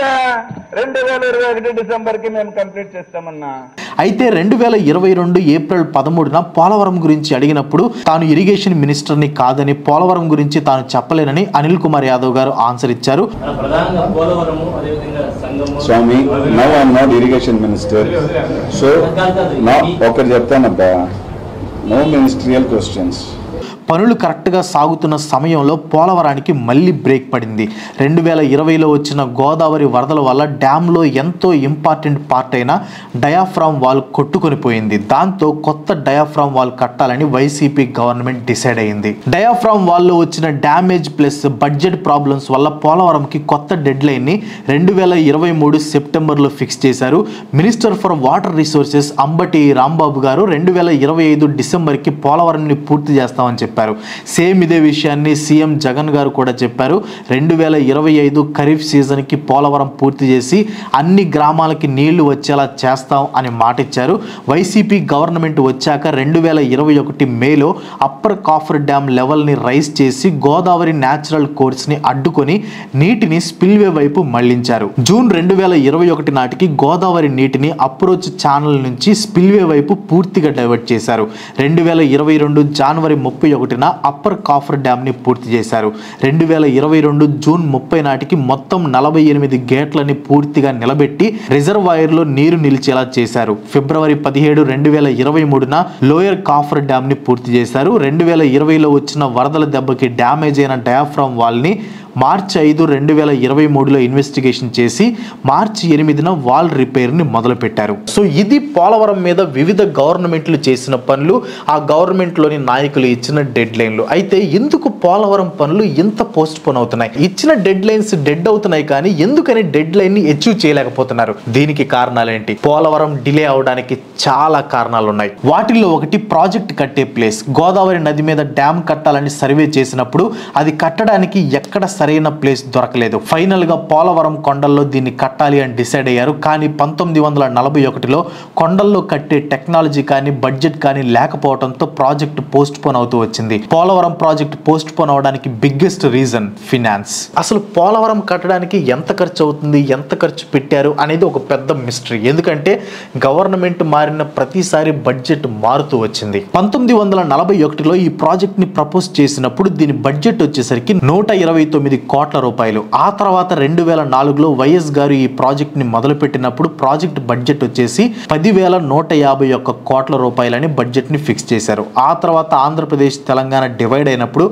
2021 డిసెంబర్కి మేము కంప్లీట్ చేస్తామన్నా. అయితే 2022 ఏప్రిల్ 13న పోలవరం గురించి అడిగినప్పుడు తాను ఇరిగేషన్ మినిస్టర్ని కాదని, పోలవరం గురించి తాను చెప్పలేనని అనిల్ కుమార్ యాదవ్ గారు ఆన్సర్ ఇచ్చారు. Swamy, now I'm not irrigation minister, so నా ఒకటి చెప్తానబ్బా, నో మినిస్ట్రియల్ క్వశ్చన్స్. పనులు కరెక్ట్గా సాగుతున్న సమయంలో పోలవరానికి మళ్ళీ బ్రేక్ పడింది. 2020లో వచ్చిన గోదావరి వరదల వల్ల డ్యాంలో ఎంతో ఇంపార్టెంట్ పార్ట్ అయిన డయాఫ్రామ్ వాల్ కొట్టుకొని పోయింది. దాంతో కొత్త డయాఫ్రామ్ వాల్ కట్టాలని వైసీపీ గవర్నమెంట్ డిసైడ్ అయింది. డయాఫ్రామ్ వాల్లో వచ్చిన డ్యామేజ్ ప్లస్ బడ్జెట్ ప్రాబ్లమ్స్ వల్ల పోలవరంకి కొత్త డెడ్ లైన్ని 2023 సెప్టెంబర్లో ఫిక్స్ చేశారు. Minister for water resources Ambati Rambabu గారు 2025 డిసెంబర్కి పోలవరంని పూర్తి చేస్తామని చెప్పారు. సేమ్ ఇదే విషయాన్ని సీఎం జగన్ గారు కూడా చెప్పారు. 2025 ఖరీఫ్ సీజన్కి పోలవరం పూర్తి చేసి అన్ని గ్రామాలకి నీళ్లు వచ్చేలా చేస్తాం అని మాట ఇచ్చారు. వైసీపీ గవర్నమెంట్ వచ్చాక 2021 మేలో అప్పర్ కాఫర్ డ్యామ్ లెవెల్ని రైజ్ చేసి గోదావరి న్యాచురల్ కోర్స్ని అడ్డుకొని నీటిని స్పిల్వే వైపు మళ్లించారు. జూన్ 2021 నాటికి గోదావరి నీటిని అప్రోచ్ ఛానల్ నుంచి స్పిల్వే వైపు పూర్తిగా డైవర్ట్ చేశారు. 2022 జనవరి 31 అప్పర్ కాఫర్ డ్యామ్ ని పూర్తి చేశారు. 2022 జూన్ 30 నాటికి మొత్తం 48 గేట్లని పూర్తిగా నిలబెట్టి రిజర్వాయర్ లో నీరు నిలిచేలా చేశారు. ఫిబ్రవరి 17, 2023న లోయర్ కాఫర్ డ్యామ్ ని పూర్తి చేశారు. 2020లో వచ్చిన వరదల దెబ్బకి డ్యామేజ్ అయిన డయాఫ్రామ్ వాల్ ని మార్చి 5, 2023లో ఇన్వెస్టిగేషన్ చేసి మార్చి 8న వాల్ రిపేర్ ని మొదలుపెట్టారు. సో ఇది పోలవరం మీద వివిధ గవర్నమెంట్లు చేసిన పనులు, ఆ గవర్నమెంట్ లోని నాయకులు ఇచ్చిన డెడ్ లైన్లు. అయితే ఎందుకు పోలవరం పనులు ఇంత పోస్ట్ పోన్ అవుతున్నాయి? ఇచ్చిన డెడ్ లైన్స్ డెడ్ అవుతున్నాయి, కానీ ఎందుకని డెడ్ లైన్ ని అచీవ్ చేయలేకపోతున్నారు? దీనికి కారణాలేంటి? పోలవరం డిలే అవడానికి చాలా కారణాలు ఉన్నాయి. వాటిల్లో ఒకటి ప్రాజెక్ట్ కట్టే ప్లేస్. గోదావరి నది మీద డ్యామ్ కట్టాలని సర్వే చేసినప్పుడు అది కట్టడానికి ఎక్కడ సరైన ప్లేస్ దొరకలేదు. ఫైనల్ గా పోలవరం కొండల్లో దీన్ని కట్టాలి అని డిసైడ్ అయ్యారు. కానీ 1941లో కొండల్లో కట్టే టెక్నాలజీ కానీ బడ్జెట్ కానీ లేకపోవడంతో ప్రాజెక్ట్ పోస్ట్ పోన్ అవుతూ వచ్చింది. పోలవరం ప్రాజెక్ట్ పోస్ట్ పోన్ అవడానికి బిగ్గెస్ట్ రీజన్ ఫినాన్స్. అసలు పోలవరం కట్టడానికి ఎంత ఖర్చు అవుతుంది, ఎంత ఖర్చు పెట్టారు అనేది ఒక పెద్ద మిస్టరీ. ఎందుకంటే గవర్నమెంట్ మారిన ప్రతిసారి బడ్జెట్ మారుతూ వచ్చింది. 1941లో ఈ ప్రాజెక్ట్ ని ప్రపోజ్ చేసినప్పుడు దీని బడ్జెట్ వచ్చేసరికి 129 కోట్ల రూపాయలు. ఆ తర్వాత 2004లో వైఎస్ గారు ఈ ప్రాజెక్ట్ ని మొదలుపెట్టినప్పుడు ప్రాజెక్ట్ బడ్జెట్ వచ్చేసి 10,151 కోట్ల రూపాయలని బడ్జెట్ ని ఫిక్స్ చేశారు. ఆ తర్వాత ఆంధ్రప్రదేశ్ తెలంగాణ డివైడ్ అయినప్పుడు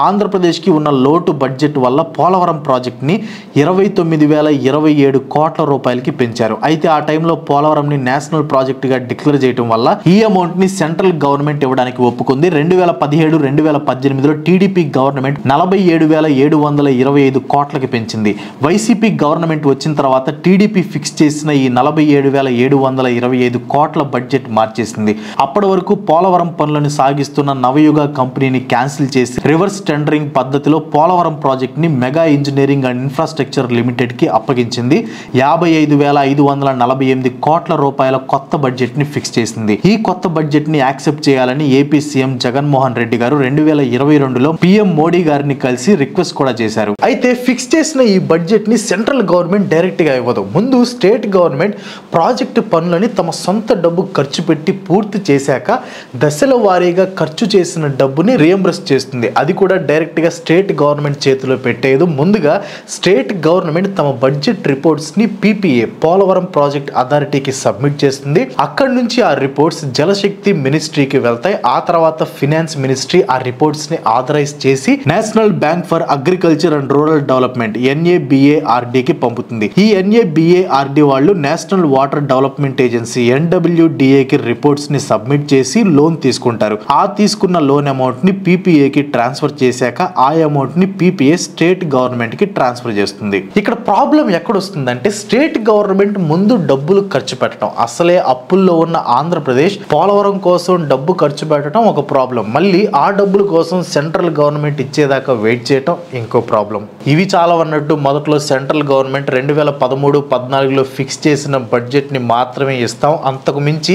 ఆంధ్రప్రదేశ్కి ఉన్న లోటు బడ్జెట్ వల్ల పోలవరం ప్రాజెక్ట్ ని 29,027 కోట్ల రూపాయలకి పెంచారు. అయితే ఆ టైంలో పోలవరం ని నేషనల్ ప్రాజెక్ట్ గా డిక్లేర్ చేయడం వల్ల ఈ అమౌంట్ ని సెంట్రల్ గవర్నమెంట్ ఇవ్వడానికి ఒప్పుకుంది. 2017, 2018లో టీడీపీ గవర్నమెంట్ 47,725 కోట్లకి పెంచింది. వైసీపీ గవర్నమెంట్ వచ్చిన తర్వాత టీడీపీ ఫిక్స్ చేసిన ఈ 47,725 కోట్ల బడ్జెట్ మార్చేసింది. అప్పటి వరకు పోలవరం పనులను సాగిస్తున్న నవయుగ కంపెనీని క్యాన్సిల్ చేసి రివర్స్ టెండరింగ్ పద్ధతిలో పోలవరం ప్రాజెక్ట్ ని mega engineering and infrastructure limited కి అప్పగించింది. 55,548 కోట్ల రూపాయల కొత్త బడ్జెట్ ని ఫిక్స్ చేసింది. ఈ కొత్త బడ్జెట్ ని యాక్సెప్ట్ చేయాలని ఏపీ సీఎం జగన్మోహన్ రెడ్డి గారు 2022లో పీఎం మోడీ గారిని కలిసి రిక్వెస్ట్ కూడా చేశారు. చేశారు. అయితే ఫిక్స్ చేసిన ఈ బడ్జెట్ ని సెంట్రల్ గవర్నమెంట్ డైరెక్ట్ గా ఇవ్వదు. ముందు స్టేట్ గవర్నమెంట్ ప్రాజెక్టు పనులని తమ సొంత డబ్బు ఖర్చు పెట్టి పూర్తి చేశాక దశల వారీగా ఖర్చు చేసిన డబ్బుని రియంబర్స్ చేస్తుంది. అది కూడా డైరెక్ట్ గా స్టేట్ గవర్నమెంట్ చేతిలో పెట్టేది. ముందుగా స్టేట్ గవర్నమెంట్ తమ బడ్జెట్ రిపోర్ట్స్ ని PPA పోలవరం ప్రాజెక్ట్ అథారిటీకి సబ్మిట్ చేస్తుంది. అక్కడి నుంచి ఆ రిపోర్ట్స్ జలశక్తి మినిస్ట్రీకి వెళ్తాయి. ఆ తర్వాత ఫినాన్స్ మినిస్ట్రీ ఆ రిపోర్ట్స్ ని ఆథరైజ్ చేసి national bank for agriculture and rural development NABARD కి పంపుతుంది. ఈ NABARD వాళ్ళు national water development agency NWDA కి రిపోర్ట్స్ ని సబ్మిట్ చేసి లోన్ తీసుకుంటారు. ఆ తీసుకున్న లోన్ అమౌంట్ ని PPA కి ట్రాన్స్ఫర్ చేశాక ఆ అమౌంట్ ని PPA స్టేట్ గవర్నమెంట్ కి ట్రాన్స్ఫర్ చేస్తుంది. ఇక్కడ ప్రాబ్లం ఎక్కడ వస్తుందంటే స్టేట్ గవర్నమెంట్ ముందు డబ్బులు ఖర్చు పెట్టడం, అసలే అప్పుల్లో ఉన్న ఆంధ్రప్రదేశ్ పోలవరం కోసం డబ్బు ఖర్చు పెట్టడం ఒక ప్రాబ్లం. మళ్ళీ ఆ డబ్బుల కోసం సెంట్రల్ గవర్నమెంట్ ఇచ్చేదాకా వెయిట్ చేయడం ఇంకో ప్రాబ్లం. ఇవి చాలా అన్నట్టు మొదట్లో సెంట్రల్ గవర్నమెంట్ 2013-14లో ఫిక్స్ చేసిన బడ్జెట్ ని మాత్రమే ఇస్తాం, అంతకు మించి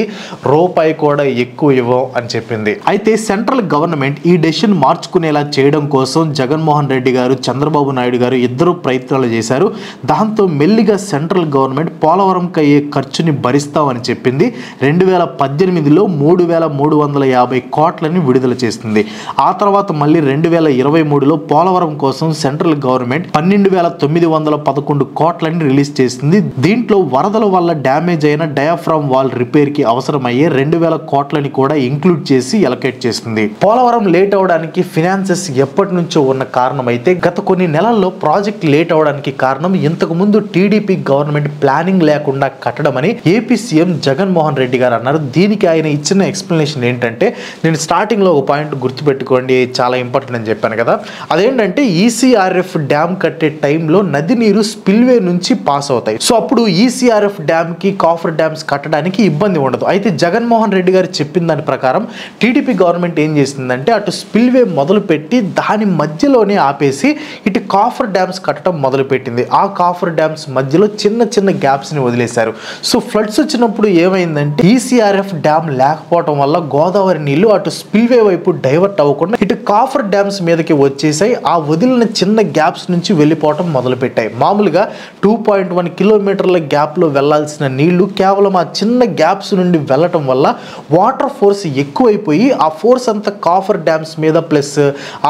రూపాయి కూడా ఎక్కువ ఇవ్వం అని చెప్పింది. అయితే సెంట్రల్ గవర్నమెంట్ ఈ డెసిషన్ మార్చుకునేలా చేయడం కోసం జగన్మోహన్ రెడ్డి గారు, చంద్రబాబు నాయుడు గారు ఇద్దరు ప్రయత్నాలు చేశారు. దాంతో మెల్లిగా సెంట్రల్ గవర్నమెంట్ పోలవరంకి అయ్యే ఖర్చుని భరిస్తామని చెప్పింది. 2018లో 3,350 కోట్లని విడుదల చేస్తుంది. ఆ తర్వాత మళ్ళీ 2023లో పోలవరం కోసం సెంట్రల్ గవర్నమెంట్ 12,911 కోట్లని రిలీజ్ చేస్తుంది. దీంట్లో వరదల వల్ల డ్యామేజ్ అయిన డయాఫ్రామ్ వాల్ రిపేర్ కి అవసరమయ్యే 2,000 కోట్లని కూడా ఇంక్లూడ్ చేసి ఎలకేట్ చేస్తుంది. పోలవరం లేట్ అవడానికి ఫినాన్సెస్ ఎప్పటి నుంచో ఉన్న కారణం అయితే గత కొన్ని నెలల్లో ప్రాజెక్ట్ లేట్ అవడానికి కారణం ఇంతకు ముందు టీడీపీ గవర్నమెంట్ ప్లానింగ్ లేకుండా కట్టడం అని ఏపీ సీఎం జగన్మోహన్ రెడ్డి గారు అన్నారు. దీనికి ఆయన ఇచ్చిన ఎక్స్ప్లెనేషన్ ఏంటంటే, నేను స్టార్టింగ్ లో ఒక పాయింట్ గుర్తుపెట్టుకోండి, చాలా ఇంపార్టెంట్ అని చెప్పాను కదా, అదేంటంటే ECRF డ్యామ్ కట్టే టైంలో నది నీరు స్పిల్వే నుంచి పాస్ అవుతాయి. సో అప్పుడు ECRF డ్యామ్ కి కాఫర్ డ్యామ్స్ కట్టడానికి ఇబ్బంది ఉండదు. అయితే జగన్మోహన్ రెడ్డి గారు చెప్పిన దాని ప్రకారం టీడీపీ గవర్నమెంట్ ఏం చేసిందంటే అటు స్పిల్వే మొదలు పెట్టి దాని మధ్యలోనే ఆపేసి ఇటు కాఫర్ డ్యామ్స్ కట్టడం మొదలు పెట్టింది. ఆ కాఫర్ డ్యామ్స్ మధ్యలో చిన్న చిన్న గ్యాప్స్ ని వదిలేశారు. సో ఫ్లడ్స్ వచ్చినప్పుడు ఏమైందంటే ECRF డ్యామ్ లేకపోవడం వల్ల గోదావరి నీళ్లు అటు స్పిల్వే వైపు డైవర్ట్ అవ్వకుండా ఇటు కాఫర్ డ్యామ్స్ మీదకి వచ్చేసాయి. ఆ వదిలిన చిన్న గ్యాప్స్ నుంచి వెళ్ళిపోవటం మొదలు పెట్టాయి. మామూలుగా 2.1 కిలోమీటర్ల గ్యాప్ లో వెళ్లాల్సిన నీళ్లు కేవలం ఆ చిన్న గ్యాప్స్ నుండి వెళ్ళటం వల్ల వాటర్ ఫోర్స్ ఎక్కువైపోయి ఆ ఫోర్స్ అంతా కాఫర్ డ్యామ్స్ మీద ప్లస్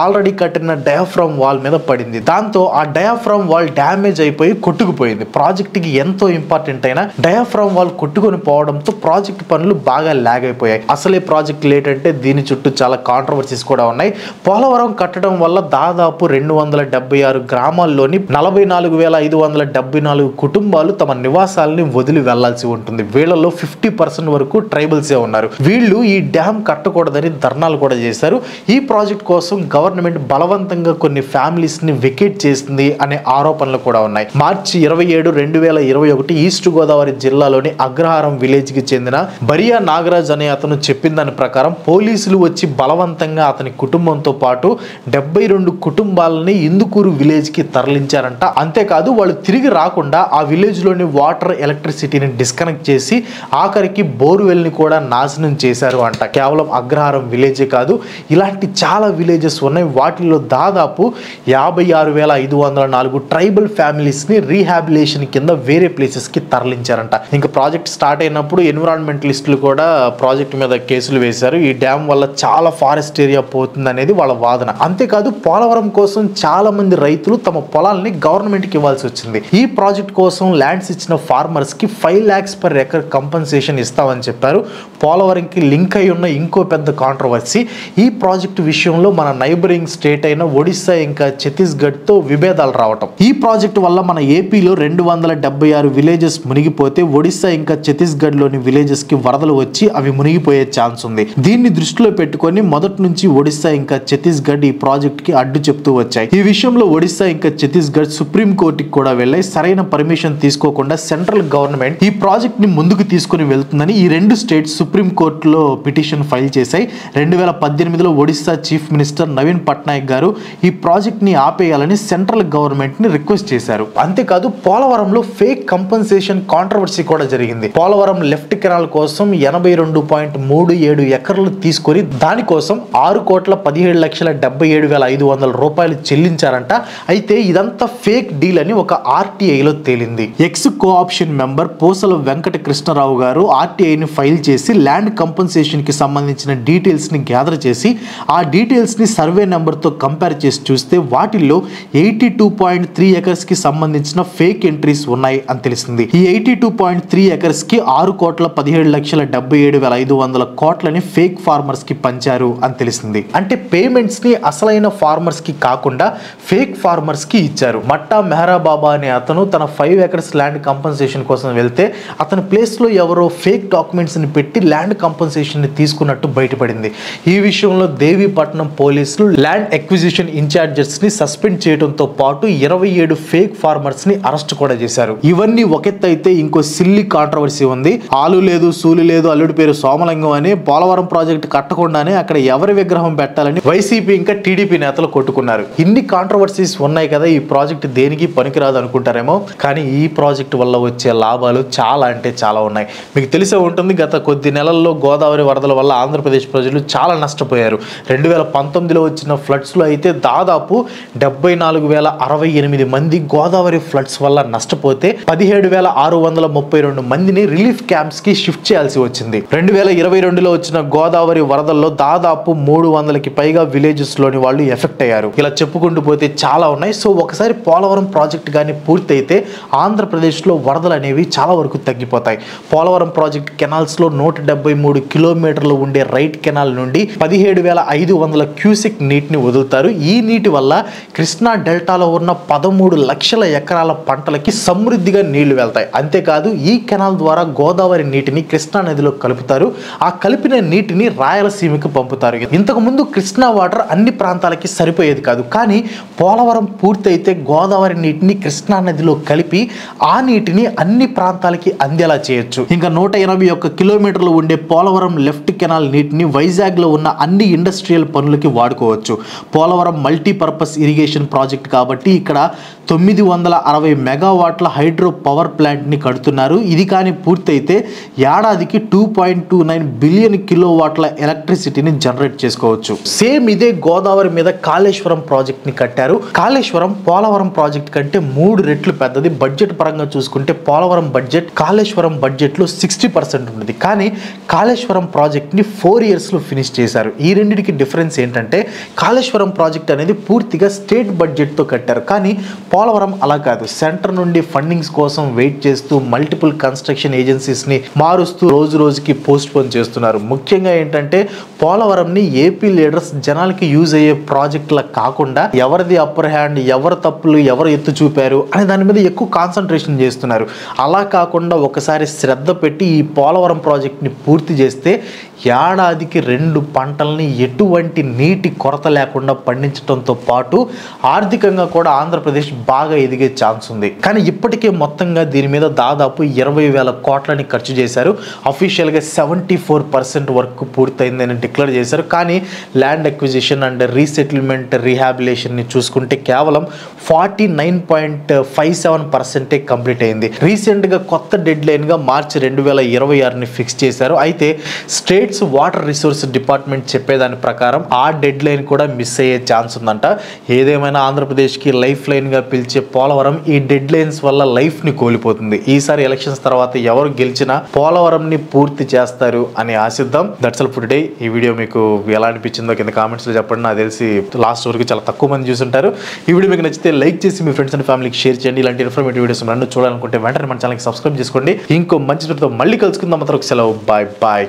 ఆల్రెడీ కట్టిన డయాఫ్రామ్ వాల్ మీద పడింది. దాంతో ఆ డయాఫ్రామ్ వాల్ డ్యామేజ్ అయిపోయి కొట్టుకుపోయింది. ప్రాజెక్ట్ కి ఎంతో ఇంపార్టెంట్ అయిన డయాఫ్రామ్ వాల్ కొట్టుకొని పోవడంతో ప్రాజెక్ట్ పనులు బాగా లాగ్ అయిపోయాయి. అసలే ప్రాజెక్ట్ లేట్ అంటే దీని చుట్టూ చాలా కాంట్రవర్సీస్ కూడా ఉన్నాయి. పోలవరం కట్టడం వల్ల దాదాపు 276 గ్రామాల్లోని 44,574 కుటుంబాలు తమ నివాసాలని వదిలి వెళ్లాల్సి ఉంటుంది. వీళ్ళలో 50% వరకు ట్రైబల్సే ఉన్నారు. వీళ్ళు ఈ డ్యామ్ కట్టకూడదని ధర్నాలు కూడా చేశారు. ఈ ప్రాజెక్ట్ కోసం గవర్నమెంట్ బలవంతంగా కొన్ని ఫ్యామిలీస్ ని వెకేట్ చేసింది అనే ఆరోపణలు కూడా ఉన్నాయి. మార్చి 27, 2021 ఈస్ట్ గోదావరి జిల్లాలోని అగ్రహారం విలేజ్ కి చెందిన బరియా నాగరాజ్ అనే అతను చెప్పిన దాని ప్రకారం పోలీసులు వచ్చి బలవంతంగా అతని కుటుంబంతో పాటు 72 కుటుంబాలని ఇందుకూరు విలేజ్ కి తరలించారంట. అంతేకాదు వాళ్ళు తిరిగి రాకుండా ఆ విలేజ్ లోని వాటర్ ఎలక్ట్రిసిటీని డిస్కనెక్ట్ చేసి ఆఖరికి బోర్వెల్ ని కూడా నాశనం చేశారు అంట. కేవలం అగ్రహారం విలేజే కాదు, ఇలాంటి చాలా విలేజెస్ ఉన్నాయి. వాటిలో దాదాపు 56,504 ట్రైబల్ ఫ్యామిలీస్ ని రీహాబిలేషన్ కింద వేరే ప్లేసెస్ కి తరలించారంట. ఇంకా ప్రాజెక్ట్ స్టార్ట్ అయినప్పుడు ఎన్విరాన్మెంటలిస్టులు కూడా ప్రాజెక్ట్ మీద కేసులు వేశారు. ఈ డ్యామ్ వల్ల చాలా ఫారెస్ట్ ఏరియా పోతుంది అనేది వాళ్ళ వాదన. అంతేకాదు పోలవరం కోసం చాలా మంది రైతులు తమ పొలాలని గవర్నమెంట్ కి ఇవ్వాల్సి వచ్చింది. ఈ ప్రాజెక్ట్ కోసం ల్యాండ్స్ ఇచ్చిన ఫార్మర్స్ కి 5 lakhs per acre కంపెన్సేషన్ ఇస్తామని చెప్పారు. పోలవరం కి లింక్ అయి ఉన్న ఇంకో పెద్ద కాంట్రవర్సీ ఈ ప్రాజెక్ట్ విషయంలో మన నైబరింగ్ స్టేట్ అయిన ఒడిశా ఇంకా ఛత్తీస్గఢ్ తో విభేదాలు రావటం. ఈ ప్రాజెక్ట్ వల్ల మన ఏపీలో 276 విలేజెస్ మునిగిపోతే ఒడిశా ఇంకా ఛత్తీస్గఢ్ లోని విలేజెస్ కి వరదలు వచ్చి అవి మునిగిపోయే ఛాన్స్ ఉంది. దీన్ని దృష్టిలో పెట్టుకొని మొదటి నుంచి ఒడిశా ఇంకా ఛత్తీస్గఢ్ ఈ ప్రాజెక్ట్ కి అడ్డు చెప్తూ వచ్చాయి. ఈ విషయంలో ఒడిశా ఇంకా ఛత్తీస్గఢ్ సుప్రీం కోర్టుకి కూడా వెళ్ళాయి. సరైన పర్మిషన్ తీసుకోకుండా సెంట్రల్ గవర్నమెంట్ ఈ ప్రాజెక్ట్ ని ముందుకు తీసుకుని వెళ్తుందని ఈ రెండు స్టేట్స్ సుప్రీం సుప్రీంకోర్టులో పిటిషన్ ఫైల్ చేశాయి. 2018లో ఒడిశా చీఫ్ మినిస్టర్ నవీన్ పట్నాయక్ గారు ఈ ప్రాజెక్ట్ని ఆపేయాలని సెంట్రల్ గవర్నమెంట్ని రిక్వెస్ట్ చేశారు. అంతేకాదు పోలవరంలో ఫేక్ కంపెన్సేషన్ కాంట్రవర్సీ కూడా జరిగింది. పోలవరం లెఫ్ట్ కెనాల్ కోసం 82.37 ఎకర్లు తీసుకొని దానికోసం 6,17,77,500 రూపాయలు చెల్లించారంట. అయితే ఇదంతా ఫేక్ డీల్ అని ఒక ఆర్టీఐలో తేలింది. ఎక్స్ కోఆప్షన్ మెంబర్ పూసల వెంకట కృష్ణరావు గారు ఆర్టీఐని ఫైల్ చేసి ల్యాండ్ కంపెన్సేషన్ కి సంబంధించిన డీటెయిల్స్ ని గ్యాదర్ చేసి ఆ డీటెయిల్స్ ని సర్వే నెంబర్ తో కంపేర్ చేసి చూస్తే వాటిల్లో 82.3 ఎకర్స్ కి సంబంధించిన ఫేక్ ఎంట్రీస్ ఉన్నాయి అని తెలిసింది. ఈ 82.3 ఎకర్స్ కి 6,17,77,500 కోట్లని ఫేక్ ఫార్మర్స్ కి పంచారు అని తెలిసింది. అంటే పేమెంట్స్ ని అసలైన ఫార్మర్స్ కి కాకుండా ఫేక్ ఫార్మర్స్ కి ఇచ్చారు. మట్టా మెహరా బాబా అనే అతను తన 5 ఎకర్స్ ల్యాండ్ కంపెన్సేషన్ కోసం వెళ్తే అతని ప్లేస్ లో ఎవరో ఫేక్ డాక్యుమెంట్స్ ని పెట్టి ల్యాండ్ కంపెన్సేషన్ ని తీసుకున్నట్టు బయటపడింది. ఈ విషయంలో దేవీపట్నం పోలీసులు ల్యాండ్ ఎక్విజిషన్ ఇన్ఛార్జెస్ ని సస్పెండ్ చేయడంతో పాటు 27 ఫేక్ ఫార్మర్స్ ని అరెస్ట్ కూడా చేశారు. ఇవన్నీ ఒకెత్తు అయితే ఇంకో సిల్లీ కాంట్రవర్సీ ఉంది. ఆలు లేదు సూలు లేదు అల్లుడి పేరు సోమలింగం అని పోలవరం ప్రాజెక్టు కట్టకుండానే అక్కడ ఎవరి విగ్రహం పెట్టాలని వైసీపీ ఇంకా టీడీపీ నేతలు కొట్టుకున్నారు. ఇన్ని కాంట్రవర్సీస్ ఉన్నాయి కదా, ఈ ప్రాజెక్ట్ దేనికి పనికిరాదు అనుకుంటారేమో, కానీ ఈ ప్రాజెక్టు వల్ల వచ్చే లాభాలు చాలా అంటే చాలా ఉన్నాయి. మీకు తెలిసే ఉంటుంది, గత కొద్ది నెలల్లో గోదావరి వరదల వల్ల ఆంధ్రప్రదేశ్ ప్రజలు చాలా నష్టపోయారు. 2019లో వచ్చిన ఫ్లడ్స్లో అయితే దాదాపు 74,068 మంది గోదావరి ఫ్లడ్స్ వల్ల నష్టపోతే 17,632 మందిని రిలీఫ్ క్యాంప్స్ కి షిఫ్ట్ చేయాల్సి వచ్చింది. 2022లో వచ్చిన గోదావరి వరదల్లో దాదాపు 300కి పైగా విలేజెస్ లోని వాళ్ళు ఎఫెక్ట్ అయ్యారు. ఇలా చెప్పుకుంటూ పోతే చాలా ఉన్నాయి. సో ఒకసారి పోలవరం ప్రాజెక్ట్ కానీ పూర్తయితే ఆంధ్రప్రదేశ్లో వరదలు అనేవి చాలా వరకు తగ్గిపోతాయి. పోలవరం ప్రాజెక్ట్ కెనాల్స్ లో 173 కిలోమీటర్లు ఉండే రైట్ కెనాల్ నుండి 17,500 క్యూసెక్ నీటిని వదులుతారు. ఈ నీటి వల్ల కృష్ణా డెల్టాలో ఉన్న 13 లక్షల ఎకరాల పంటలకి సమృద్ధిగా నీళ్లు వెళ్తాయి. అంతేకాదు ఈ కెనాల్ ద్వారా గోదావరి నీటిని కృష్ణా నదిలో కలుపుతారు. ఆ కలిపిన నీటిని రాయలసీమకి పంపుతారు. ఇంతకు ముందు కృష్ణా వాటర్ అన్ని ప్రాంతాలకి సరిపోయేది కాదు, కానీ పోలవరం పూర్తయితే గోదావరి నీటిని కృష్ణా నదిలో కలిపి ఆ నీటిని అన్ని ప్రాంతాలకి అందేలా చేయొచ్చు. ఇంకా 181 కిలోమీటర్లు ఉండే పోలవరం లెఫ్ట్ కెనాల్ నీటిని వైజాగ్ లో ఉన్న అన్ని ఇండస్ట్రియల్ పనులకి వాడుకోవచ్చు. పోలవరం మల్టీపర్పస్ ఇరిగేషన్ ప్రాజెక్ట్ కాబట్టి ఇక్కడ 960 మెగావాట్ల హైడ్రో పవర్ ప్లాంట్ ని కడుతున్నారు. ఇది కానీ పూర్తయితే ఏడాదికి 2.29 బిలియన్ కిలోవాట్ల ఎలక్ట్రిసిటీని జనరేట్ చేసుకోవచ్చు. సేమ్ ఇదే గోదావరి మీద కాళేశ్వరం ప్రాజెక్ట్ ని కట్టారు. కాళేశ్వరం పోలవరం ప్రాజెక్ట్ కంటే 3 రెట్లు పెద్దది. బడ్జెట్ పరంగా చూసుకుంటే పోలవరం బడ్జెట్ కాళేశ్వరం బడ్జెట్ లో 60% ఉంటుంది. కానీ కాళేశ్వరం ప్రాజెక్ట్ ని 4 years లో ఫినిష్ చేశారు. ఈ రెండింటికి డిఫరెన్స్ ఏంటంటే కాళేశ్వరం ప్రాజెక్ట్ అనేది పూర్తిగా స్టేట్ బడ్జెట్ తో కట్టారు, కానీ పోలవరం అలా కాదు. సెంటర్ నుండి ఫండింగ్స్ కోసం వెయిట్ చేస్తూ మల్టిపుల్ కన్స్ట్రక్షన్ ఏజెన్సీస్ ని మారుస్తూ రోజు రోజుకి పోస్ట్ పోన్ చేస్తున్నారు. ముఖ్యంగా ఏంటంటే పోలవరం ని ఏపీ లీడర్స్ జనాలకి యూజ్ అయ్యే ప్రాజెక్టుల కాకుండా ఎవరిది అప్పర్ హ్యాండ్, ఎవరు తప్పులు ఎవరు ఎత్తు చూపారు అనే దాని మీద ఎక్కువ కాన్సన్ట్రేషన్ చేస్తున్నారు. అలా కాకుండా ఒకసారి శ్రద్ధ పెట్టి ఈ పోలవరం ప్రాజెక్ట్ ని పూర్తి చేస్తే ఏడాదికి 2 పంటల్ని ఎటువంటి నీటి కొరత లేకుండా పండించడంతో పాటు ఆర్థికంగా కూడా ఆంధ్రప్రదేశ్ బాగా ఎదిగే ఛాన్స్ ఉంది. కానీ ఇప్పటికే మొత్తంగా దీని మీద దాదాపు 20,000 కోట్లని ఖర్చు చేశారు. అఫీషియల్గా 74% వర్క్ పూర్తయిందని డిక్లేర్ చేశారు. కానీ ల్యాండ్ అక్విజిషన్ అండ్ రీసెటిల్మెంట్ రీహాబిలేషన్ని చూసుకుంటే కేవలం 49.57% కంప్లీట్ అయింది. రీసెంట్గా కొత్త డెడ్ లైన్గా మార్చి 2026ని ఫిక్స్ చేశారు. అయితే స్టేట్స్ వాటర్ రిసోర్స్ డిపార్ట్మెంట్ చెప్పేదాని ప్రకారం ఆ డెడ్ లైన్ కూడా మిస్ అయ్యే ఛాన్స్ ఉందంట. ఏదేమైనా ఆంధ్రప్రదేశ్కి లైఫ్ లైన్గా పిలిచే పోలవరం ఈ డెడ్ లైన్స్ వల్ల లైఫ్ని కోల్పోతుంది. ఈసారి ఎలక్షన్స్ తర్వాత ఎవరు గెలిచినా పోలవరంని పూర్తి చేస్తారు అని ఆశిద్దాం. That's all for today. ఈ వీడియో మీకు ఎలా అనిపించిందో కింద కామెంట్స్లో చెప్పండి. నాకు తెలిసి లాస్ట్ వరకు చాలా తక్కువ మంది చూసుంటారు. ఈ వీడియో మీకు నచ్చితే లైక్ చేసి మీ ఫ్రెండ్స్ అండ్ ఫ్యామిలీకి షేర్ చేయండి. ఇలాంటి ఇన్ఫర్మేటివ్ వీడియోస్ నన్ను చూడాలనుకుంటే వెంటనే మన ఛానల్కి సబ్స్క్రైబ్ చేసుకోండి. ఇంకో మంచి వీడియోతో మళ్ళీ కలుసుకుందాం. మాత్రం సెలవు. Bye bye.